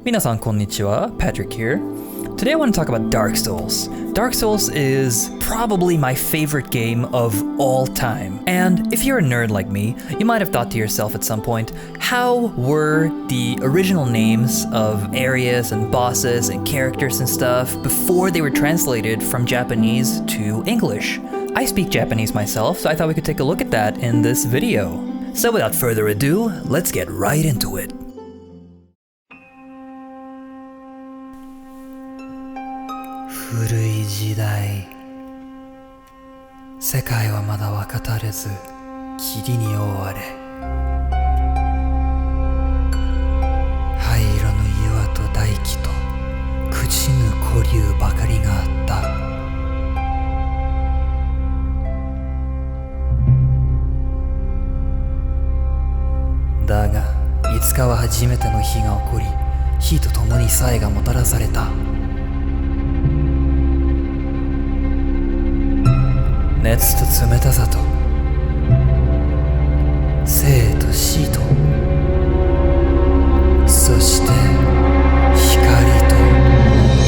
Minasan konnichiwa, Patrick here. Today I want to talk about Dark Souls. Dark Souls is probably my favorite game of all time. And if you're a nerd like me, you might have thought to yourself at some point, how were the original names of areas and bosses and characters and stuff before they were translated from Japanese to English? I speak Japanese myself, so I thought we could take a look at that in this video. So without further ado, let's get right into it. Furui jidai. 世界はまだ分かたれず、霧に覆われ。灰色の岩と大気と朽ちぬ古竜ばかりがあった。だが、いつかは初めての日が起こり、火と共に鞘がもたらされた。熱と冷たさと生と死とそして光と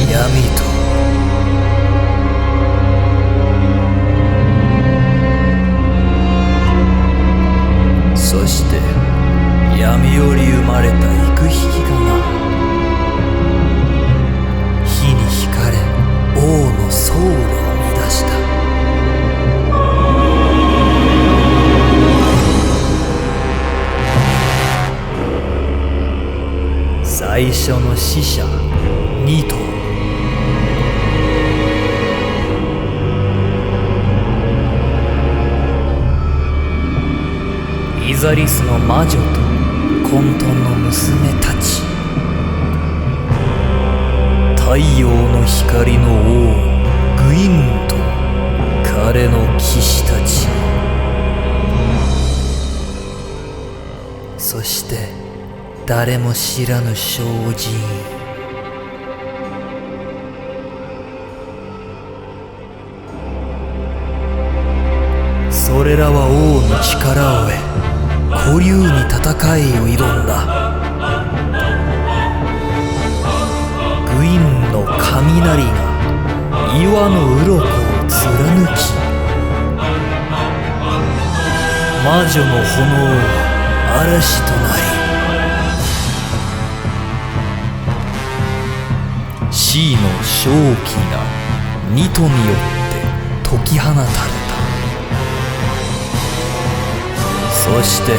闇とそして闇より生まれた幾匹かが火に惹かれ王のソウルを乱した。最初の死者2頭。イザリスの魔女と混沌の娘たち。太陽の光の王グインと彼の騎士たち。そして誰も知らぬ小人。それらは王の力を得、古竜に戦いを挑んだ。グインの雷が岩の鱗を貫き、魔女の炎は嵐となり、死の正気がニトによって解き放たれた。そして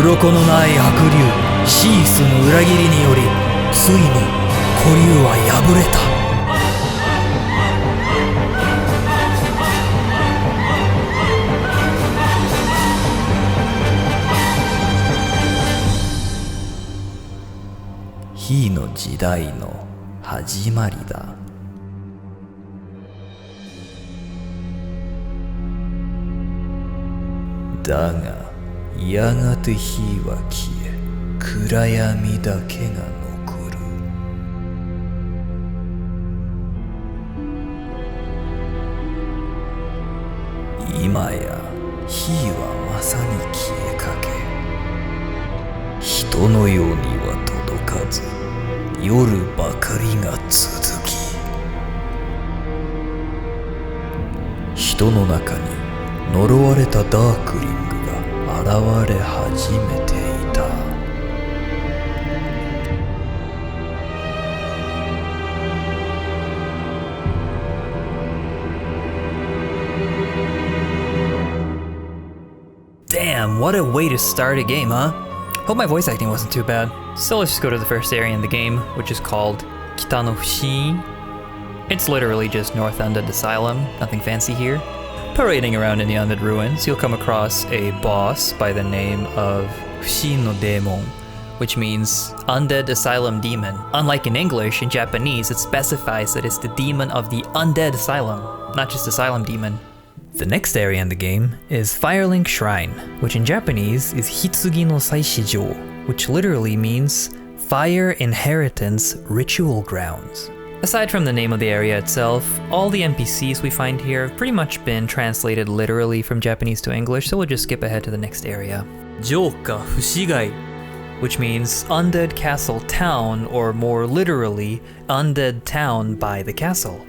鱗のない白竜シースの裏切りによりついに古竜は破れた。火の時代の始まりだ。だがやがて火は消え、暗闇だけが残る。今や火はまさに消えかけ、人の世には届かず夜ばかりが続き、人の中に呪われたダークリングが現れ始めていた。Damn, what a way to start a game, huh? Hope my voice acting wasn't too bad. So let's just go to the first area in the game, which is called 北の不死院. It's literally just North Undead Asylum, nothing fancy here. Parading around in the Undead ruins, you'll come across a boss by the name of 不死院のデーモン, which means Undead Asylum Demon. Unlike in English, in Japanese it specifies that it's the demon of the Undead Asylum, not just Asylum Demon. The next area in the game is Firelink Shrine, which in Japanese is 火継ぎの祭祀場, which literally means Fire Inheritance Ritual Grounds. Aside from the name of the area itself, all the NPCs we find here have pretty much been translated literally from Japanese to English, so we'll just skip ahead to the next area. 城下不死街 which means Undead Castle Town, or more literally, Undead Town by the castle.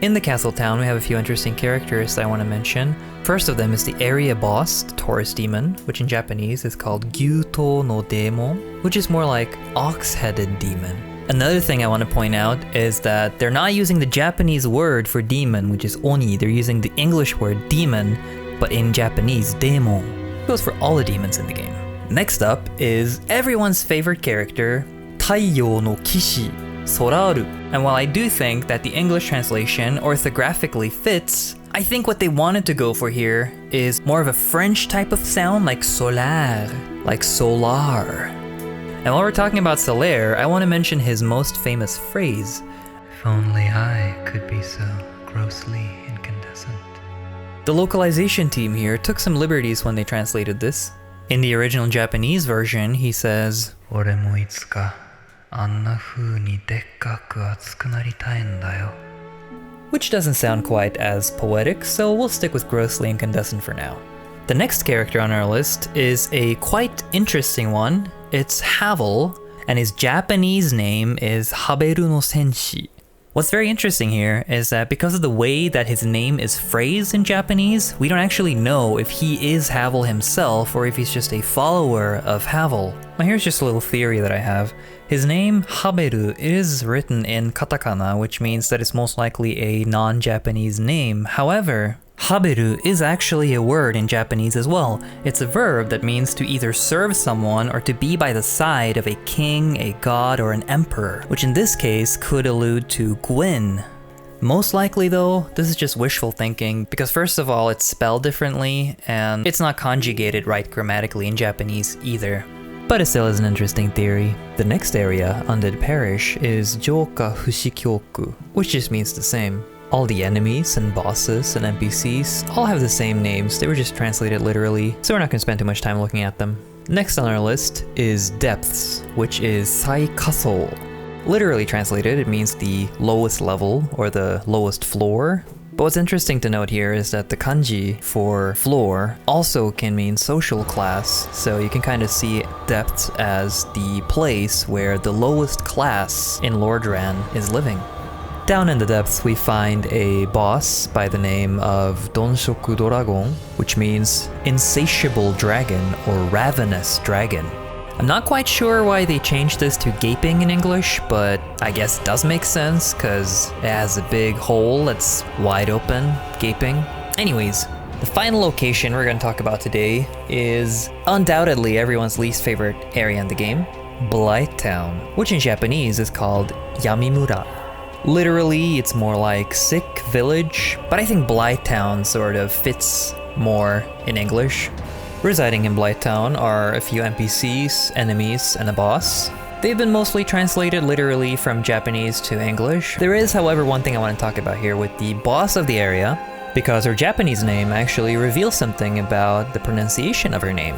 In the castle town, we have a few interesting characters that I want to mention. First of them is the area boss, the Taurus demon, which in Japanese is called Gyuto no Demon, which is more like ox-headed demon. Another thing I want to point out is that they're not using the Japanese word for demon, which is oni. They're using the English word demon, but in Japanese, demon. It goes for all the demons in the game. Next up is everyone's favorite character, 太陽の騎士 Solaire. And while I do think that the English translation orthographically fits, I think what they wanted to go for here is more of a French type of sound like Solaire, like solar. And while we're talking about Solaire, I want to mention his most famous phrase, "If only I could be so grossly incandescent." The localization team here took some liberties when they translated this. In the original Japanese version, he says, 俺もいつかあんな風にでっかく熱くなりたいんだよ. Which doesn't sound quite as poetic, so we'll stick with grossly incandescent for now. The next character on our list is a quite interesting one. It's Havel, and his Japanese name is Havel no戦士. What's very interesting here is that because of the way that his name is phrased in Japanese, we don't actually know if he is Havel himself or if he's just a follower of Havel. Now here's just a little theory that I have. His name, Haberu, is written in katakana, which means that it's most likely a non-Japanese name. However, Haberu is actually a word in Japanese as well. It's a verb that means to either serve someone or to be by the side of a king, a god, or an emperor, which in this case could allude to Gwyn. Most likely though, this is just wishful thinking, because first of all, it's spelled differently, and it's not conjugated right grammatically in Japanese either. But it still is an interesting theory. The next area, Undead Parish, is城下不死教区, which just means the same. All the enemies and bosses and NPCs all have the same names, they were just translated literally, so we're not going to spend too much time looking at them. Next on our list is Depths, which is Sai Castle. Literally translated, it means the lowest level or the lowest floor. But what's interesting to note here is that the kanji for floor also can mean social class, so you can kind of see Depths as the place where the lowest class in Lordran is living. Down in the depths, we find a boss by the name of Donshoku Dragon, which means insatiable dragon or ravenous dragon. I'm not quite sure why they changed this to gaping in English, but I guess it does make sense because it has a big hole that's wide open, gaping. Anyways, the final location we're going to talk about today is undoubtedly everyone's least favorite area in the game, Blight Town, which in Japanese is called Yamimura. Literally, it's more like sick village, but I think Blight Town sort of fits more in English. Residing in Blight Town are a few NPCs, enemies, and a boss. They've been mostly translated literally from Japanese to English. There is, however, one thing I want to talk about here with the boss of the area, because her Japanese name actually reveals something about the pronunciation of her name.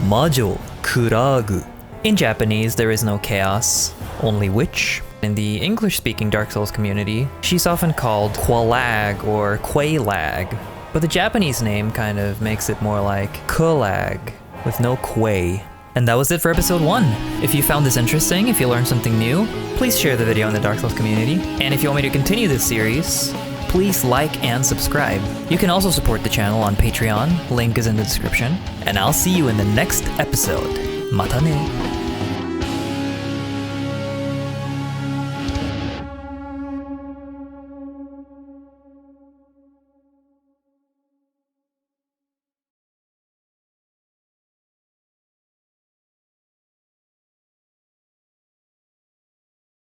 魔女クラーグ. In Japanese, there is no chaos, only witch. In the English-speaking Dark Souls community, she's often called Quelaag or Quelaag, but the Japanese name kind of makes it more like Quelaag, with no Quay. And that was it for episode 1. If you found this interesting, if you learned something new, please share the video in the Dark Souls community. And if you want me to continue this series, please like and subscribe. You can also support the channel on Patreon, link is in the description. And I'll see you in the next episode. Mata ne!